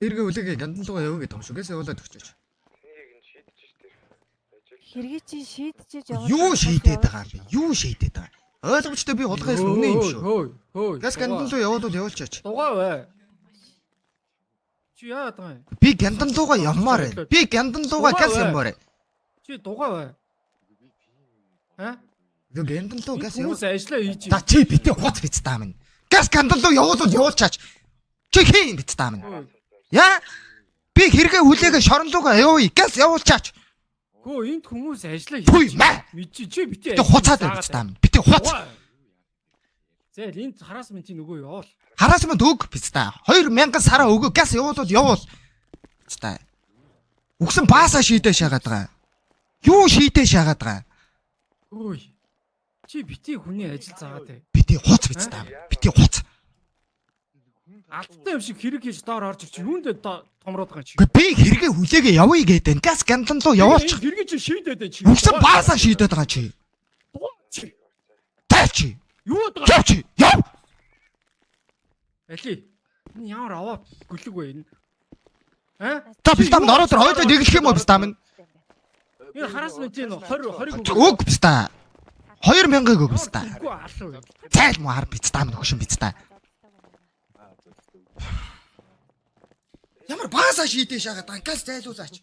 Эргээ үлээгээ гандан лугаа яваа гэдэг юм шүү. Гэсээ явуулаад өгчөөч. Хэрэг чи шийдчихэж яваад Юу шийдээд байгаа юм бэ? Юу шийдээд байгаа? Ойлгомжтой би хулгайс үнэ юм шүү. Хөөе. Гэс гандан луу явуулаад явуулчаач. Дугаа бай. Чи яагаад байгаа юм? Би гандан луугаа явмаар байна. Би гандан луугаа гэс юмаар. Чи дугаа бай. Юу гандан луу гэс явуул. Хүмүүс ажиллаа хийж. За чи битээ хуц биц таа минь. Гэс гандан луу явуулаад явуулчаач. Чи хийн биц таа минь. Яа? Би хэрэгээ хүлээгээ шорон луугаа явъя. Гэс явуулчаач. Хөө энд хүмүүс ажиллаа Хүй маа. Чи битээ. Битээ хуцаад биц таа минь. Битээ хуц. Зээл энд хараасментийн нөгөө явуул. Хараасмент өг биц таа. 2000 сараа өгөө гэс явуулаад явуул. Биц таа. Үгсэн баасаа шийдээ шагаад байгаа. Юу шийдээ шагаад байгаа? Хөөе. Чи битээ хүний ажил заагаад бай. Битээ хуц биц таа. Битээ хуц. Алттай юм шиг хэрэг хийж доор орж чи юунд томроод байгаа чи. Би хэрэгээ хүлээгээ явъя гэдэг. Газ гандан луу явуулчих. Хэрэг чи шийдээд бай чи. Үгсэн баасаа шийдээд байгаа чи. Тай чи. Юу байгаа? Яв чи. Яв. Али. Энэ ямар аваа гүлэг вэ энэ? Та бистам нороод хоёулаа нэглэх юм уу бистам нь? Энэ хараасментийн 20 Өг бистаа. 2000-ыг өг бистаа. Үгүй алуу. Зайл муу хар бистам нөхшин бистаа. Ямар баасаа шийдээ шагаад байгаа. Газ зайлуулаач.